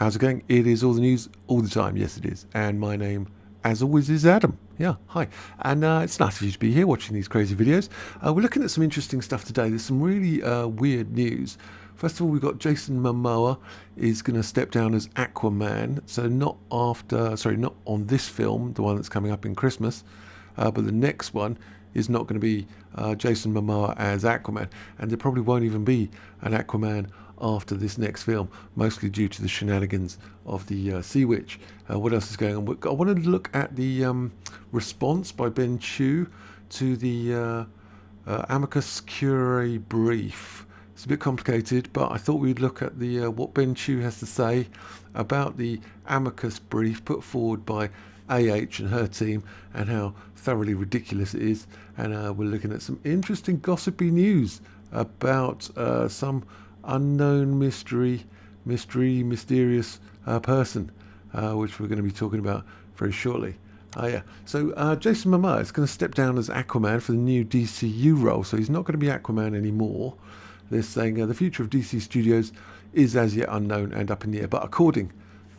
How's it going? It is all the news all the time. Yes, it is. And my name, as always, is Adam. Yeah, hi. And it's nice of you to be here watching these crazy videos. We're looking at some interesting stuff today. There's some really weird news. First of all, we've got Jason Momoa is going to step down as Aquaman. So not on this film, the one that's coming up in Christmas, but the next one is not going to be Jason Momoa as Aquaman. And there probably won't even be an Aquaman after this next film, mostly due to the shenanigans of the Sea Witch. What else is going on? I wanted to look at the response by Ben Chu to the amicus curiae brief. It's a bit complicated, but I thought we'd look at the what Ben Chu has to say about the amicus brief put forward by AH and her team, and how thoroughly ridiculous it is. And we're looking at some interesting gossipy news about some unknown mysterious person, which we're going to be talking about very shortly. So Jason Momoa is going to step down as Aquaman for the new DCU role, so he's not going to be Aquaman anymore. They're saying the future of DC Studios is as yet unknown and up in the air, but according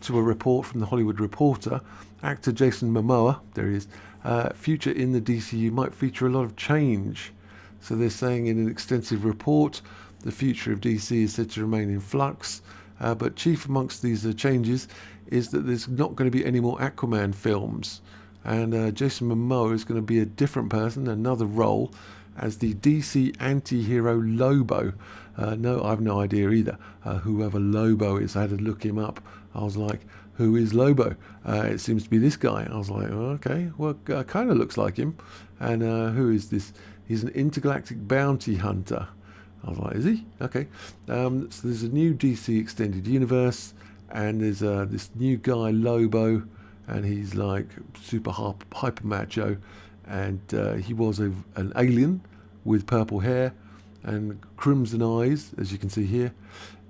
to a report from the Hollywood Reporter, actor Jason Momoa, there he is, future in the DCU might feature a lot of change. So they're saying in an extensive report, the future of DC is said to remain in flux, but chief amongst these changes is that there's not going to be any more Aquaman films, and Jason Momoa is going to be a different person, another role, as the DC anti-hero Lobo. No, I have no idea either whoever Lobo is. I had to look him up. I was like, who is Lobo? It seems to be this guy. I was like, oh, okay, well, kind of looks like him. And who is this? He's an intergalactic bounty hunter. I was like, is he? Okay. So there's a new DC Extended Universe, and there's this new guy, Lobo, and he's like super hyper macho, and he was an alien with purple hair and crimson eyes, as you can see here,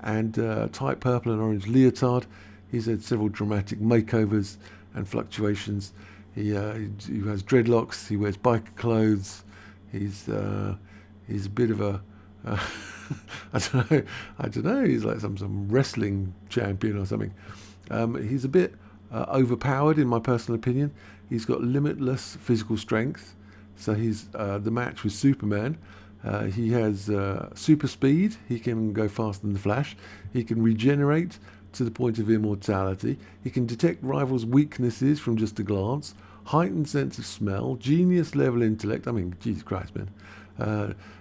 and tight purple and orange leotard. He's had several dramatic makeovers and fluctuations. He has dreadlocks. He wears biker clothes. He's a bit of a I don't know. He's like some wrestling champion or something. He's a bit overpowered, in my personal opinion. He's got limitless physical strength, so he's the match with Superman. He has super speed. He can go faster than the Flash. He can regenerate to the point of immortality. He can detect rivals' weaknesses from just a glance. Heightened sense of smell. Genius level intellect. I mean, Jesus Christ, man.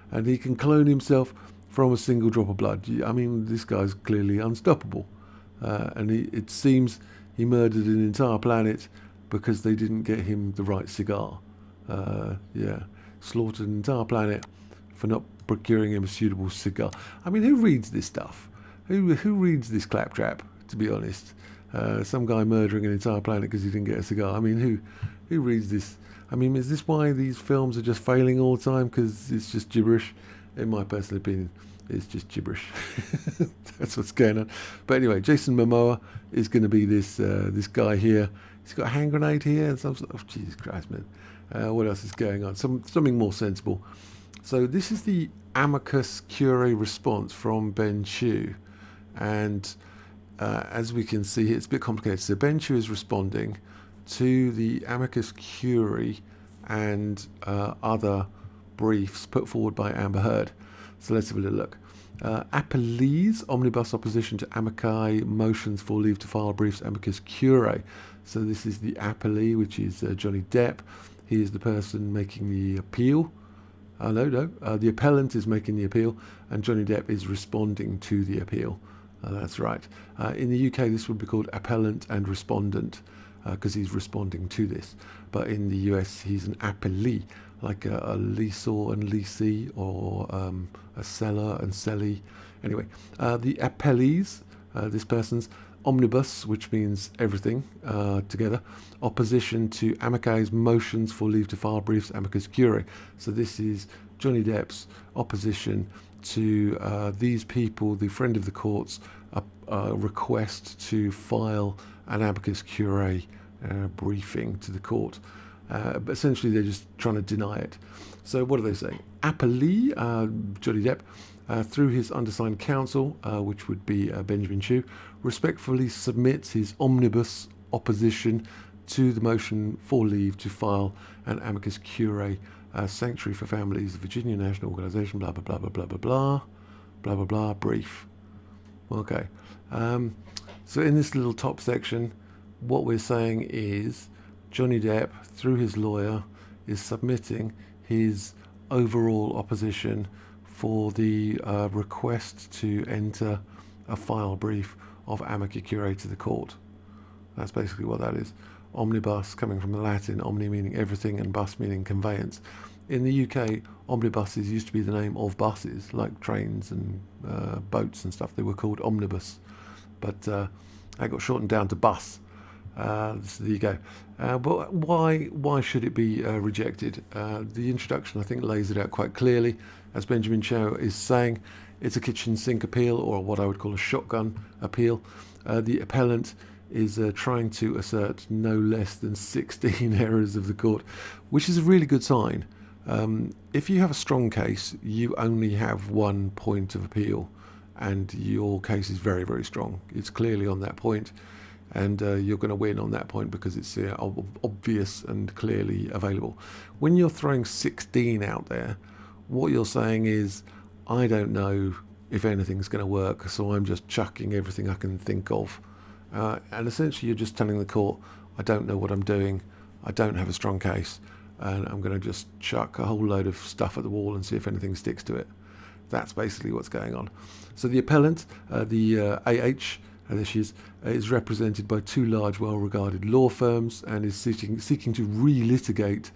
And he can clone himself from a single drop of blood. I mean, this guy's clearly unstoppable. And it seems he murdered an entire planet because they didn't get him the right cigar. Slaughtered an entire planet for not procuring him a suitable cigar. I mean, who reads this stuff? Who reads this claptrap, to be honest? Some guy murdering an entire planet because he didn't get a cigar. I mean, who reads this? I mean, is this why these films are just failing all the time? Because it's just gibberish? In my personal opinion, it's just gibberish. That's what's going on. But anyway, Jason Momoa is going to be this guy here. He's got a hand grenade here and some sort of, Jesus Christ, man. What else is going on? Something more sensible. So this is the amicus curiae response from Ben Chu. And as we can see here, it's a bit complicated. So Ben Chu is responding to the amicus curiae and other briefs put forward by Amber Heard. So let's have a little look. Appellee's omnibus opposition to amici motions for leave to file briefs amicus curiae. So this is the appellee, which is Johnny Depp. He is the person making the appeal. The appellant is making the appeal, and Johnny Depp is responding to the appeal. That's right. In the UK, this would be called appellant and respondent, because he's responding to this. But in the US, he's an appellee, like a leaseor and leasee, or a seller and sellee. Anyway, the appellees, this person's omnibus, which means everything together, opposition to amici's motions for leave to file briefs amicus curiae. So this is Johnny Depp's opposition to these people, the friend of the courts, request to file an amicus curiae briefing to the court. But essentially they're just trying to deny it. So what are they saying? Appellee, Johnny Depp, through his undersigned counsel, which would be Benjamin Chew, respectfully submits his omnibus opposition to the motion for leave to file an amicus curiae Sanctuary for Families, Virginia National Organization, blah, blah, blah, blah, blah, blah, blah, blah, blah, blah, brief. Okay. So in this little top section, what we're saying is Johnny Depp, through his lawyer, is submitting his overall opposition for the request to enter a file brief of amici curiae to the court. That's basically what that is. Omnibus, coming from the Latin, omni meaning everything and bus meaning conveyance. In the UK, omnibuses used to be the name of buses, like trains and boats and stuff. They were called omnibus, but that got shortened down to bus. So there you go. But why should it be rejected? The introduction, I think, lays it out quite clearly. As Benjamin Chow is saying, it's a kitchen sink appeal, or what I would call a shotgun appeal. The appellant is trying to assert no less than 16 errors of the court, which is a really good sign. If you have a strong case, you only have one point of appeal, and your case is very, very strong. It's clearly on that point, and you're going to win on that point because it's obvious and clearly available. When you're throwing 16 out there, what you're saying is, I don't know if anything's going to work, so I'm just chucking everything I can think of. And essentially you're just telling the court, I don't know what I'm doing, I don't have a strong case, and I'm going to just chuck a whole load of stuff at the wall and see if anything sticks to it. That's basically what's going on. So the appellant, the AH, there she is represented by two large, well-regarded law firms and is seeking to relitigate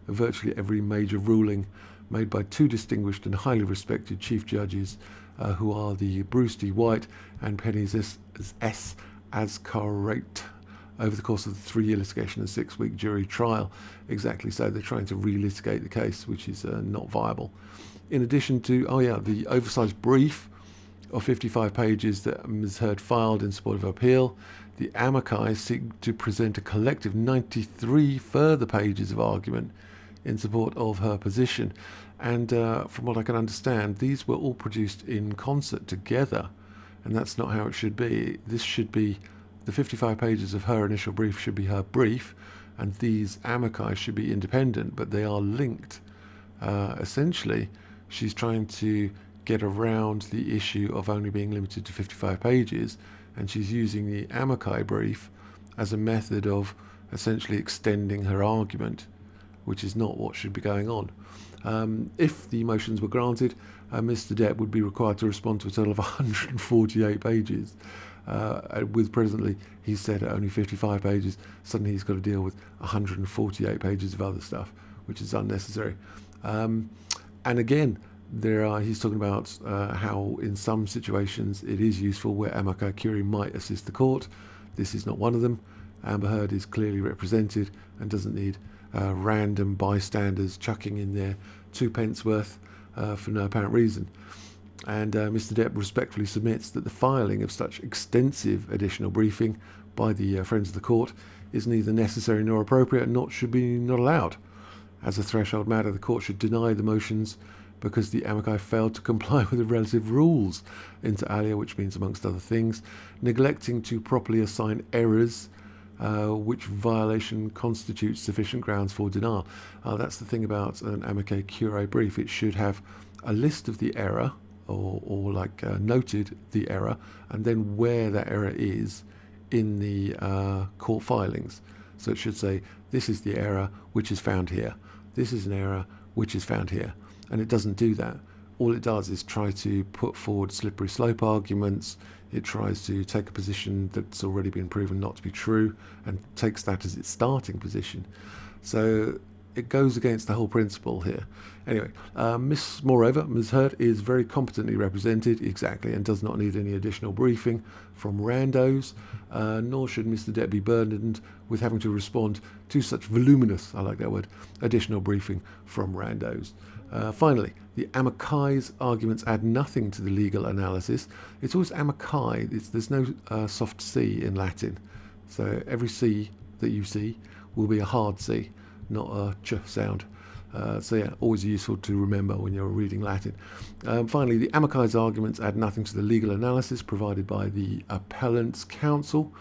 virtually every major ruling made by two distinguished and highly respected chief judges, who are the Bruce D. White and Penny S. Ascarate, over the course of the 3-year litigation and 6-week jury trial. Exactly so, they're trying to relitigate the case, which is not viable. In addition to, the oversized brief of 55 pages that Ms. Heard filed in support of her appeal, the amici seek to present a collective 93 further pages of argument in support of her position. And from what I can understand, these were all produced in concert together, and that's not how it should be. This should be, the 55 pages of her initial brief should be her brief, and these amici should be independent, but they are linked. Essentially, she's trying to get around the issue of only being limited to 55 pages, and she's using the amici brief as a method of essentially extending her argument, which is not what should be going on. If the motions were granted, Mr. Depp would be required to respond to a total of 148 pages. With presently, he's set at only 55 pages. Suddenly he's got to deal with 148 pages of other stuff, which is unnecessary. And again, he's talking about how in some situations it is useful where amici curiae might assist the court. This is not one of them. Amber Heard is clearly represented and doesn't need random bystanders chucking in their 2 pence worth for no apparent reason. And Mr. Depp respectfully submits that the filing of such extensive additional briefing by the friends of the court is neither necessary nor appropriate, and should be not allowed. As a threshold matter, the court should deny the motions because the amici failed to comply with the relative rules inter alia, which means, amongst other things, neglecting to properly assign errors, which violation constitutes sufficient grounds for denial. That's the thing about an amici curiae brief. It should have a list of the error, or noted the error, and then where that error is in the court filings. So it should say, this is the error which is found here. This is an error which is found here. And it doesn't do that. All it does is try to put forward slippery slope arguments. It tries to take a position that's already been proven not to be true and takes that as its starting position. So it goes against the whole principle here. Anyway, moreover, Ms. Heard is very competently represented, exactly, and does not need any additional briefing from randos, nor should Mr. Depp be burdened with having to respond to such voluminous, I like that word, additional briefing from randos. Finally, the amici's arguments add nothing to the legal analysis. It's always amici. There's no soft C in Latin. So every C that you see will be a hard C, not a ch sound. So yeah, always useful to remember when you're reading Latin. Finally, the amici's arguments add nothing to the legal analysis provided by the appellant's counsel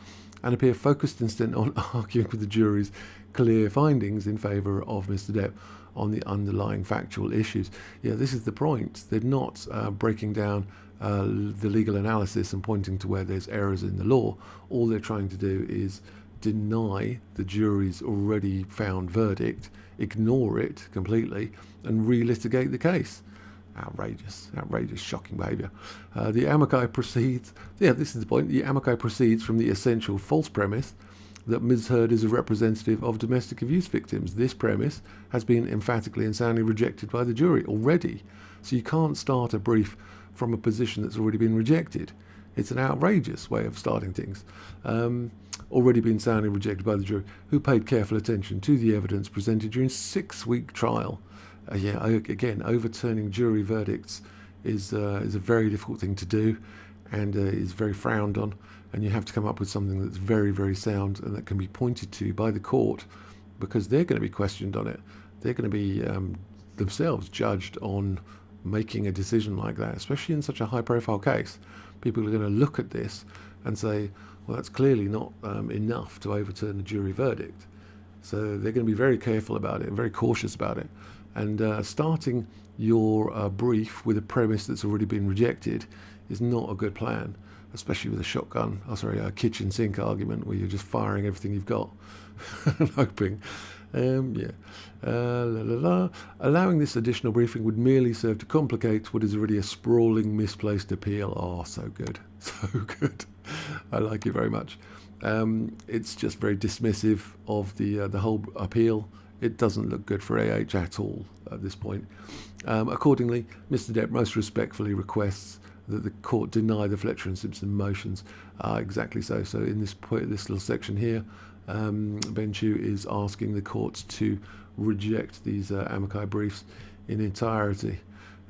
and appear focused instead on arguing with the jury's clear findings in favour of Mr. Depp on the underlying factual issues. Yeah, this is the point. They're not breaking down the legal analysis and pointing to where there's errors in the law. All they're trying to do is deny the jury's already found verdict, ignore it completely, and relitigate the case. Outrageous, shocking behaviour. The amici proceeds, this is the point, the amici proceeds from the essential false premise that Ms. Heard is a representative of domestic abuse victims. This premise has been emphatically and soundly rejected by the jury already. So you can't start a brief from a position that's already been rejected. It's an outrageous way of starting things. Already been soundly rejected by the jury, who paid careful attention to the evidence presented during a 6-week trial. Again, overturning jury verdicts is a very difficult thing to do, and is very frowned on. And you have to come up with something that's very, very sound and that can be pointed to by the court, because they're going to be questioned on it. They're going to be themselves judged on making a decision like that, especially in such a high-profile case. People are going to look at this and say, well, that's clearly not enough to overturn the jury verdict. So they're going to be very careful about it and very cautious about it. And starting your brief with a premise that's already been rejected is not a good plan, especially with a kitchen sink argument where you're just firing everything you've got and hoping. Allowing this additional briefing would merely serve to complicate what is already a sprawling, misplaced appeal. Oh, so good. So good. I like it very much. It's just very dismissive of the whole appeal. It doesn't look good for AH at all at this point. Accordingly, Mr. Depp most respectfully requests that the court deny the Fletcher and Simpson motions. Exactly so. So in this little section here, Ben Chu is asking the courts to reject these amici briefs in entirety.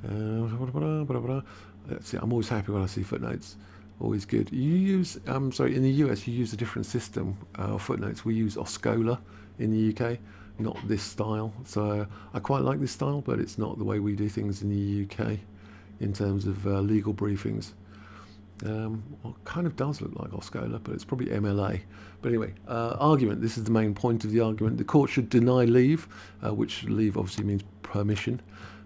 Let's see, I'm always happy when I see footnotes. Always good. You use, in the US you use a different system of footnotes. We use Oscola in the UK, not this style. So I quite like this style, but it's not the way we do things in the UK in terms of legal briefings. Well, it kind of does look like Oscola, but it's probably MLA. But anyway, argument. This is the main point of the argument. The court should deny leave, which leave obviously means permission.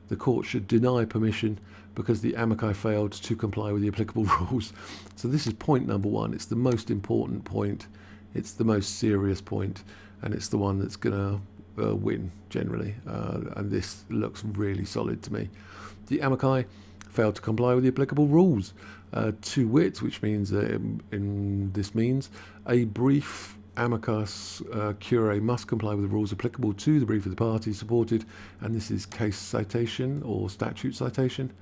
The court should deny permission because the amici failed to comply with the applicable rules. So this is point number one. It's the most important point. It's the most serious point, and it's the one that's going to win generally. And this looks really solid to me. The amici failed to comply with the applicable rules. To wit, which means this means a brief amicus curiae must comply with the rules applicable to the brief of the party supported, and this is case citation or statute citation.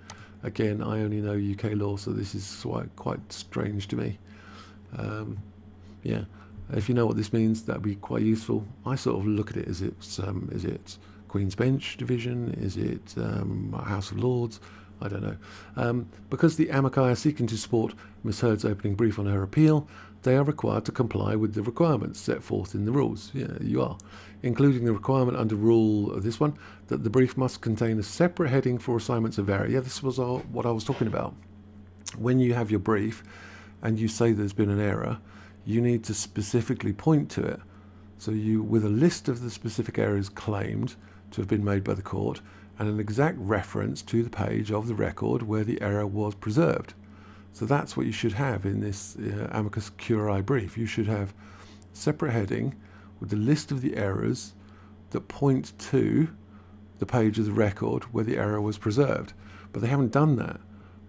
Again, I only know UK law, so this is quite strange to me. If you know what this means, that'd be quite useful. I sort of look at it as is it Queen's Bench division? Is it House of Lords? I don't know. Because the amici are seeking to support Ms. Heard's opening brief on her appeal, they are required to comply with the requirements set forth in the rules. Yeah, you are. Including the requirement under rule of this one, that the brief must contain a separate heading for assignments of error. Yeah, this was what I was talking about. When you have your brief and you say there's been an error, you need to specifically point to it. So you, with a list of the specific errors claimed to have been made by the court, and an exact reference to the page of the record where the error was preserved. So that's what you should have in this amicus curiae brief. You should have a separate heading with the list of the errors that point to the page of the record where the error was preserved. But they haven't done that.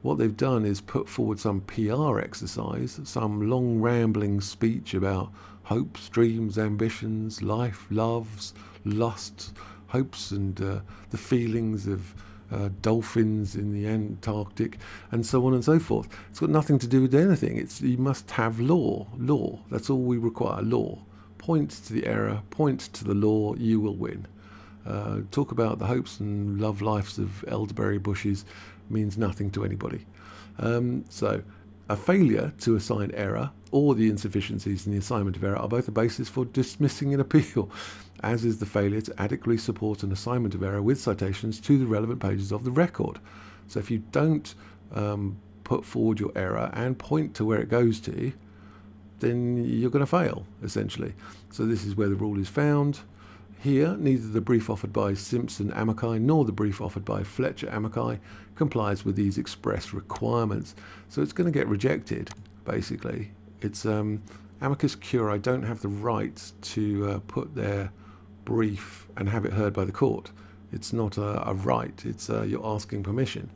What they've done is put forward some PR exercise, some long rambling speech about hopes, dreams, ambitions, life, loves, lusts, hopes and the feelings of dolphins in the Antarctic, and so on and so forth. It's got nothing to do with anything. You must have law. That's all we require. Law. Point to the error. Point to the law. You will win. Talk about the hopes and love lives of elderberry bushes means nothing to anybody. So A failure to assign error or the insufficiencies in the assignment of error are both a basis for dismissing an appeal, as is the failure to adequately support an assignment of error with citations to the relevant pages of the record. So if you don't put forward your error and point to where it goes to, then you're going to fail, essentially. So this is where the rule is found. Here, neither the brief offered by Simpson Amici nor the brief offered by Fletcher Amici complies with these express requirements. So it's going to get rejected, basically. It's amicus curiae don't have the right to put their brief and have it heard by the court. It's not a right, it's you're asking permission.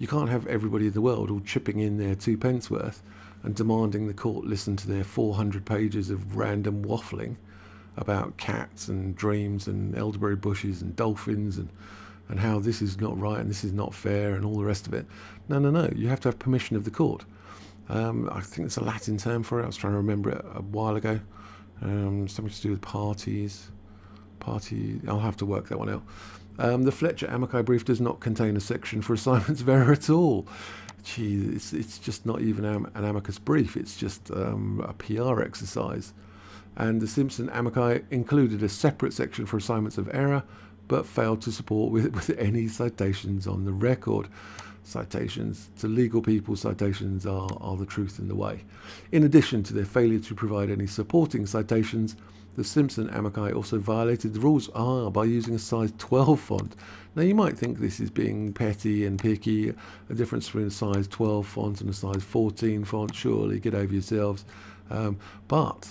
You can't have everybody in the world all chipping in their 2 pence worth and demanding the court listen to their 400 pages of random waffling about cats and dreams and elderberry bushes and dolphins and how this is not right and this is not fair and all the rest of it. No. You have to have permission of the court. I think it's a Latin term for it. I was trying to remember it a while ago. Something to do with parties. I'll have to work that one out. The Fletcher Amici brief does not contain a section for assignments of error at all. Gee, it's just not even an amicus brief. It's just a PR exercise. And the Simpson Amici included a separate section for assignments of error, but failed to support with any citations on the record. Citations to legal people, citations are the truth in the way. In addition to their failure to provide any supporting citations, the Simpson Amici also violated the rules by using a size 12 font. Now you might think this is being petty and picky, a difference between a size 12 font and a size 14 font, surely get over yourselves. But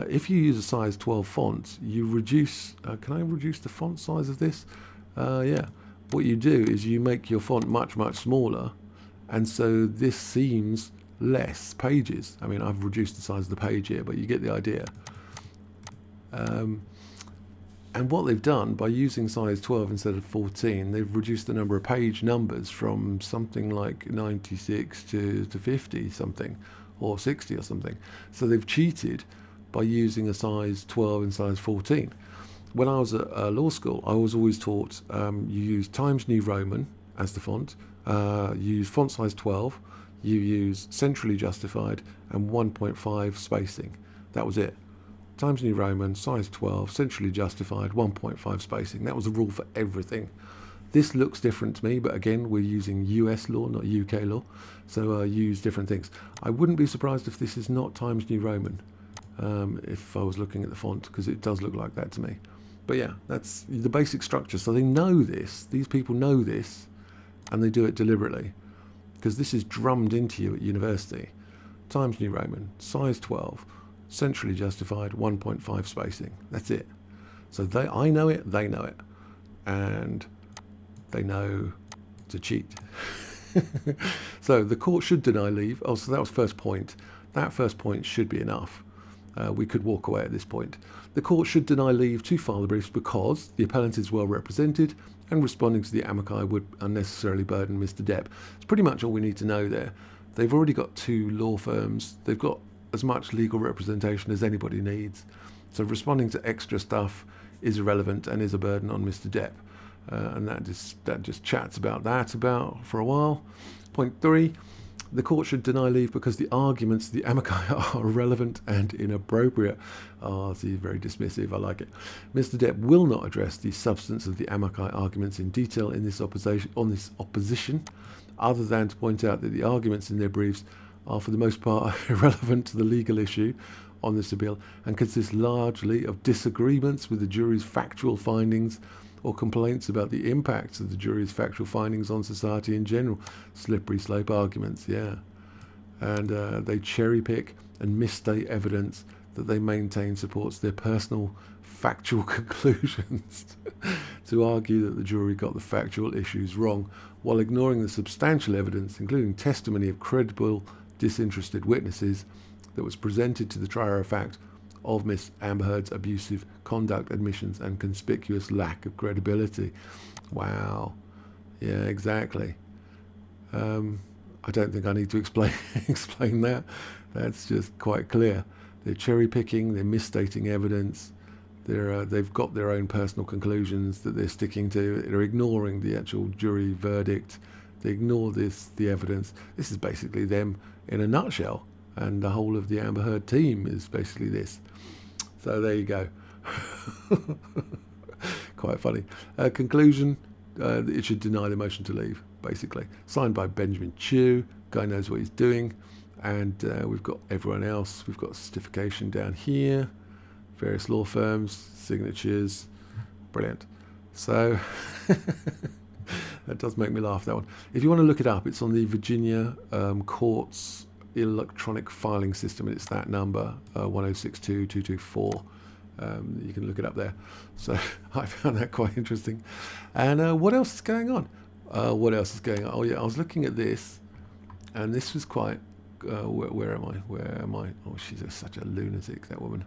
if you use a size 12 font, you reduce, can I reduce the font size of this? Yeah. What you do is you make your font much, much smaller, and so this seems less pages. I mean, I've reduced the size of the page here, but you get the idea. And what they've done, by using size 12 instead of 14, they've reduced the number of page numbers from something like 96 to 50 something, or 60 or something. So they've cheated by using a size 12 and size 14. When I was at law school, I was always taught you use Times New Roman as the font, you use font size 12, you use centrally justified, and 1.5 spacing. That was it. Times New Roman, size 12, centrally justified, 1.5 spacing. That was the rule for everything. This looks different to me, but again, we're using US law, not UK law, so use different things. I wouldn't be surprised if this is not Times New Roman, if I was looking at the font, because it does look like that to me. But yeah, that's the basic structure. So they know this, these people know this, and they do it deliberately, because this is drummed into you at university. Times New Roman, size 12, centrally justified, 1.5 spacing. That's it. So I know it, they know it, and they know to cheat. So the court should deny leave. Oh, so that was first point. That first point should be enough. We could walk away at this point. The court should deny leave to file the briefs because the appellant is well represented and responding to the amici would unnecessarily burden Mr. Depp. It's pretty much all we need to know there. They've already got 2 law firms. They've got as much legal representation as anybody needs. So responding to extra stuff is irrelevant and is a burden on Mr. Depp. And that just chats about that for a while. Point 3. The court should deny leave because the arguments of the amici are irrelevant and inappropriate. See, very dismissive, I like it. Mr. Depp will not address the substance of the amici arguments in detail in this opposition, other than to point out that the arguments in their briefs are for the most part irrelevant to the legal issue on this appeal and consist largely of disagreements with the jury's factual findings or complaints about the impacts of the jury's factual findings on society in general. Slippery slope arguments, yeah. And they cherry pick and misstate evidence that they maintain supports their personal factual conclusions to argue that the jury got the factual issues wrong, while ignoring the substantial evidence, including testimony of credible, disinterested witnesses, that was presented to the trier of fact of Miss Amber Heard's abusive conduct admissions and conspicuous lack of credibility. Wow. Yeah, exactly. I don't think I need to explain that. That's just quite clear. They're cherry picking, they're misstating evidence, they've got their own personal conclusions that they're sticking to, they're ignoring the actual jury verdict, they ignore the evidence. This is basically them in a nutshell, and the whole of the Amber Heard team is basically this. So there you go. Quite funny. Conclusion, it should deny the motion to leave, basically. Signed by Benjamin Chew, guy knows what he's doing. And we've got everyone else. We've got certification down here, various law firms, signatures. Brilliant. So that does make me laugh, that one. If you want to look it up, it's on the Virginia Courts electronic filing system. It's that number, 1062224. You can look it up there. So I found that quite interesting. And what else is going on? What else is going on? Oh yeah, I was looking at this, and this was quite. Where am I? Where am I? Oh, she's such a lunatic, that woman.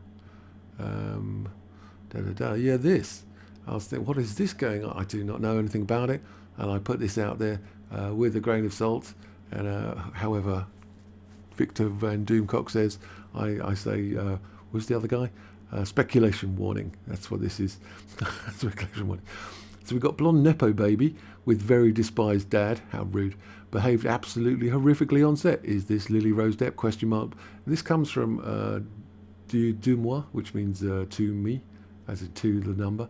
Yeah, this. I was thinking, what is this going on? I do not know anything about it, and I put this out there with a grain of salt. And however, Victor Van Doomcock says, I say, who's the other guy? Speculation warning. That's what this is. Speculation warning. So we've got blonde Nepo baby with very despised dad. How rude. Behaved absolutely horrifically on set. Is this Lily Rose Depp? Question mark. This comes from du moi, which means to me, as in to the number.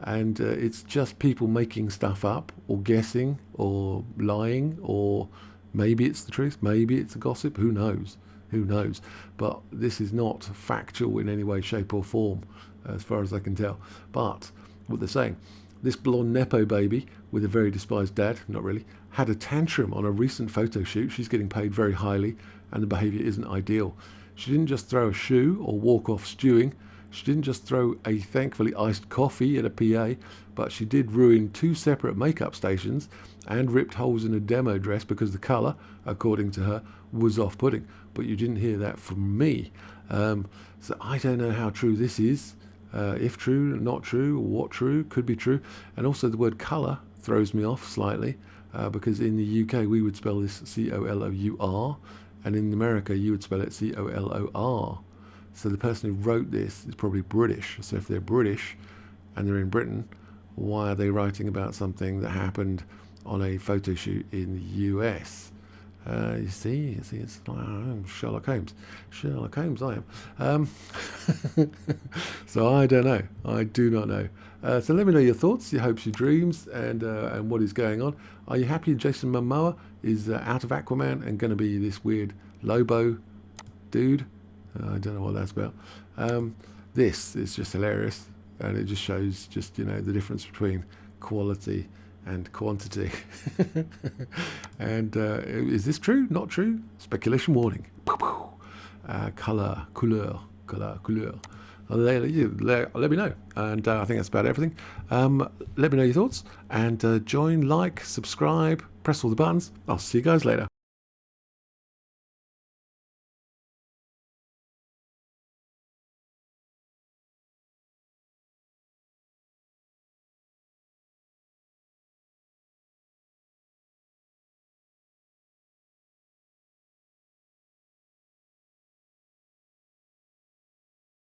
And it's just people making stuff up, or guessing, or lying, or maybe it's the truth, maybe it's a gossip, who knows? Who knows? But this is not factual in any way, shape or form, as far as I can tell. But what they're saying, this blonde Nepo baby with a very despised dad, not really, had a tantrum on a recent photo shoot. She's getting paid very highly, and the behaviour isn't ideal. She didn't just throw a shoe or walk off stewing. She didn't just throw a thankfully iced coffee at a PA, but she did ruin 2 separate makeup stations and ripped holes in a demo dress because the colour, according to her, was off-putting. But you didn't hear that from me. So I don't know how true this is. If true, not true, or what true, could be true. And also the word colour throws me off slightly, because in the UK we would spell this C-O-L-O-U-R, and in America you would spell it C-O-L-O-R. So the person who wrote this is probably British. So if they're British and they're in Britain, why are they writing about something that happened on a photo shoot in the US? You see, it's Sherlock Holmes. Sherlock Holmes, I am. So I don't know. I do not know. So let me know your thoughts, your hopes, your dreams, and what is going on. Are you happy Jason Momoa is out of Aquaman and going to be this weird Lobo dude? I don't know what that's about. This is just hilarious, and it just shows just, you know, the difference between quality and quantity. And is this true? Not true? Speculation warning. Couleur. Let me know. And I think that's about everything. Let me know your thoughts, and join, like, subscribe, press all the buttons. I'll see you guys later.